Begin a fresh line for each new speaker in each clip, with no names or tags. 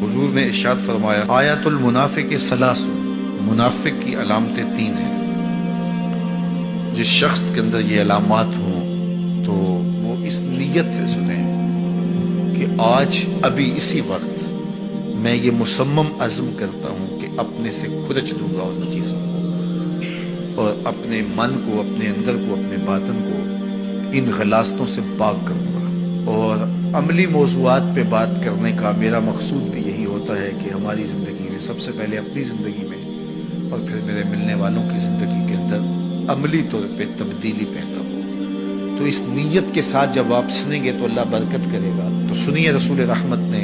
حضور نے ارشاد فرمایا آیت المنافق ثلاث، منافق کی علامتیں تین ہیں۔ جس شخص کے اندر یہ علامات ہوں تو وہ اس نیت سے سنیں کہ آج ابھی اسی وقت میں یہ مصمم عزم کرتا ہوں کہ اپنے سے کھرچ دوں گا ان چیزوں کو، اور اپنے من کو، اپنے اندر کو، اپنے باطن کو ان غلاظتوں سے پاک کروں گا۔ اور عملی موضوعات پہ بات کرنے کا میرا مقصود بھی یہی ہوتا ہے کہ ہماری زندگی میں، سب سے پہلے اپنی زندگی میں اور پھر میرے ملنے والوں کی زندگی کے اندر عملی طور پہ تبدیلی پیدا ہو۔ تو اس نیت کے ساتھ جب آپ سنیں گے تو اللہ برکت کرے گا۔ تو سنیے رسول رحمت نے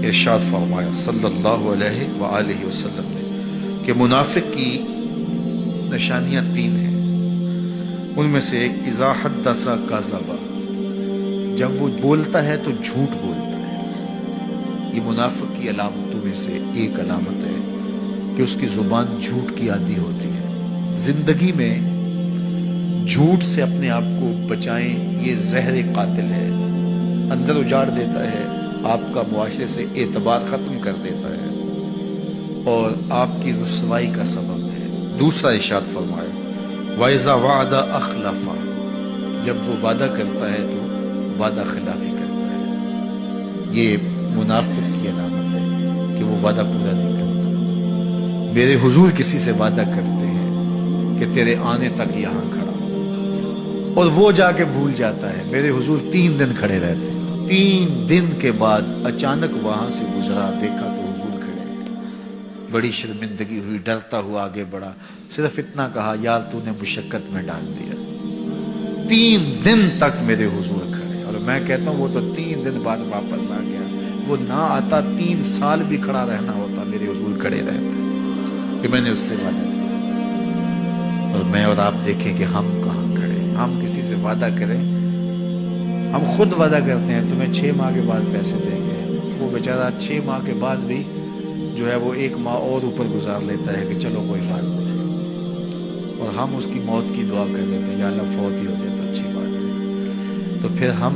ارشاد فرمایا صلی اللہ علیہ وآلہ وسلم نے کہ منافق کی نشانیاں تین ہیں۔ ان میں سے ایک اذا حدث کذب، جب وہ بولتا ہے تو جھوٹ بولتا ہے۔ یہ منافق کی علامتوں میں سے ایک علامت ہے کہ اس کی زبان جھوٹ کی عادی ہوتی ہے۔ زندگی میں جھوٹ سے اپنے آپ کو بچائیں، یہ زہر قاتل ہے، اندر اجاڑ دیتا ہے، آپ کا معاشرے سے اعتبار ختم کر دیتا ہے اور آپ کی رسوائی کا سبب ہے۔ دوسرا ارشاد فرمایا وَإِذَا وَعَدَ أَخْلَفَ، جب وہ وعدہ کرتا ہے تو وعدہ خلافی کرتا ہے۔ یہ منافق کی علامت ہے کہ وہ وعدہ پورا نہیں کرتا۔ میرے حضور کسی سے وعدہ کرتے ہیں کہ تیرے آنے تک یہاں کھڑا ہوں، اور وہ جا کے بھول جاتا ہے۔ میرے حضور 3 دن کھڑے رہتے ہیں، 3 دن کے بعد اچانک وہاں سے گزرا، دیکھا تو حضور کھڑے ہیں۔ بڑی شرمندگی ہوئی، ڈرتا ہوا آگے بڑھا، صرف اتنا کہا یار تو نے مشقت میں ڈال دیا۔ 3 دن تک میرے حضور کھڑے، اور میں کہتا ہوں وہ تو 3 دن بعد واپس آ گیا۔ وہ نہ آتا 3 سال بھی کھڑا رہنا ہوتا، میرے حضور کھڑے رہتے کہ میں نے اس سے وعدہ کیا۔ اور میں اور آپ دیکھیں کہ ہم کہاں کھڑے ہیں۔ ہم کسی سے وعدہ کریں، ہم خود وعدہ کرتے ہیں تمہیں 6 ماہ کے بعد پیسے دیں گے، وہ بیچارہ 6 ماہ کے بعد بھی جو ہے وہ 1 ماہ اور اوپر گزار لیتا ہے کہ چلو کوئی بات نہیں، اور ہم اس کی موت کی دعا کر لیتے ہیں یا اللہ فوت ہی ہو جائے تو اچھی بات ہے۔ تو پھر ہم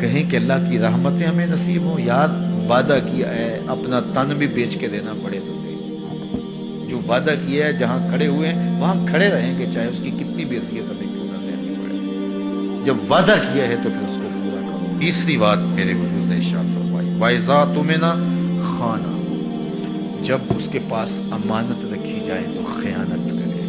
کہیں کہ اللہ کی رحمتیں ہمیں نصیب ہوں، یار وعدہ کیا ہے اپنا تن بھی بیچ کے دینا پڑے تو دے۔ جو وعدہ کیا ہے جہاں کھڑے ہوئے ہیں وہاں کھڑے رہیں گے، چاہے اس کی کتنی بھی حیثیت ہمیں کیوں نہ سہنی پڑے۔ جب وعدہ کیا ہے تو پھر اس کو پورا کرو۔ تیسری بات میرے حضور نے ارشاد فرمائی وَإِذَا تُؤْمِنَ خَانَ، جب اس کے پاس امانت رکھی جائے تو خیانت کرے۔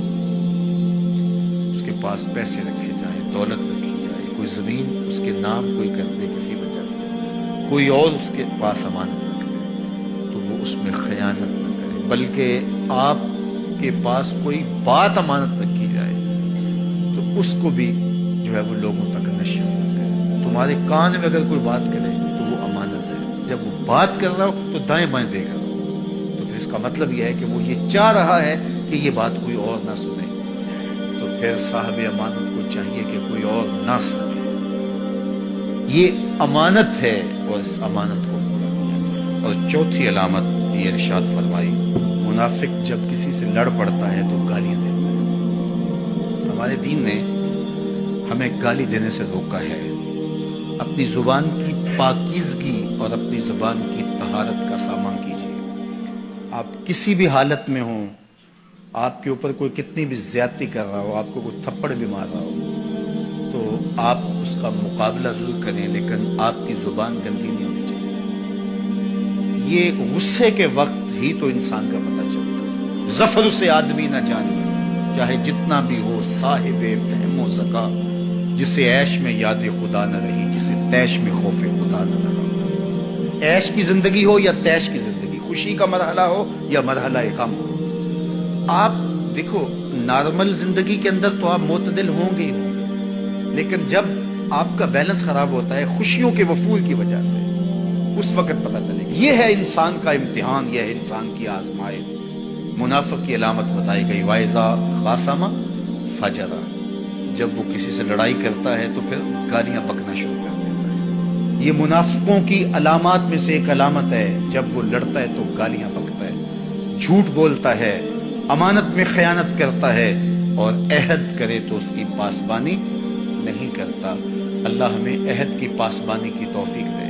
اس کے پاس پیسے رکھے جائیں، دولت رکھی جائے، کوئی زمین اس کے نام کوئی کر دے کسی وجہ سے، کوئی اور اس کے پاس امانت رکھ لے تو وہ اس میں خیانت نہ کرے، بلکہ آپ کے پاس کوئی بات امانت رکھی جائے تو اس کو بھی جو ہے وہ لوگوں تک نشر نہ کرے۔ تمہارے کان میں اگر کوئی بات کرے تو وہ امانت ہے، جب وہ بات کر رہا ہو تو دائیں بائیں دیکھ رہا ہو، تو پھر اس کا مطلب یہ ہے کہ وہ یہ چاہ رہا ہے کہ یہ بات کوئی اور نہ سنے، تو پھر صاحب امانت کو چاہیے کہ کوئی اور نہ سنے۔ یہ امانت ہے اور اس امانت کو پورا کیا جائے۔ اور چوتھی علامت یہ ارشاد فرمائی منافق جب کسی سے لڑ پڑتا ہے تو گالیاں دیتا ہے۔ ہمارے دین نے ہمیں گالی دینے سے روکا ہے۔ اپنی زبان کی پاکیزگی اور اپنی زبان کی طہارت کا سامان کیجیے۔ آپ کسی بھی حالت میں ہوں، آپ کے اوپر کوئی کتنی بھی زیادتی کر رہا ہو، آپ کو کوئی تھپڑ بھی مار رہا ہو، تو آپ اس کا مقابلہ ضرور کریں، لیکن آپ کی زبان گندی نہیں ہونی چاہیے۔ یہ غصے کے وقت ہی تو انسان کا پتہ چلتا ہے۔ ظفر سے آدمی نہ جانیے چاہے جتنا بھی ہو، صاحب فہم و ذکا، جسے عیش میں یاد خدا نہ رہی، جسے تیش میں خوف خدا نہ رہا۔ عیش کی زندگی ہو یا تیش کی زندگی، خوشی کا مرحلہ ہو یا مرحلہ غم ہو، آپ دیکھو نارمل زندگی کے اندر تو آپ معتدل ہوں گے ہی ہوں گے، لیکن جب آپ کا بیلنس خراب ہوتا ہے خوشیوں کے وفور کی وجہ سے، اس وقت پتہ چلے گا۔ یہ ہے انسان کا امتحان، یہ ہے انسان کی آزمائش۔ منافق کی علامت بتائی گئی وَإِذَا خَاصَمَ فَجَرَ، جب وہ کسی سے لڑائی کرتا ہے تو پھر گالیاں بکنا شروع کر دیتا ہے۔ یہ منافقوں کی علامات میں سے ایک علامت ہے، جب وہ لڑتا ہے تو گالیاں بکتا ہے، جھوٹ بولتا ہے، امانت میں خیانت کرتا ہے، اور عہد کرے تو اس کی پاسبانی نہیں کرتا۔ اللہ ہمیں عہد کی پاسبانی کی توفیق دے۔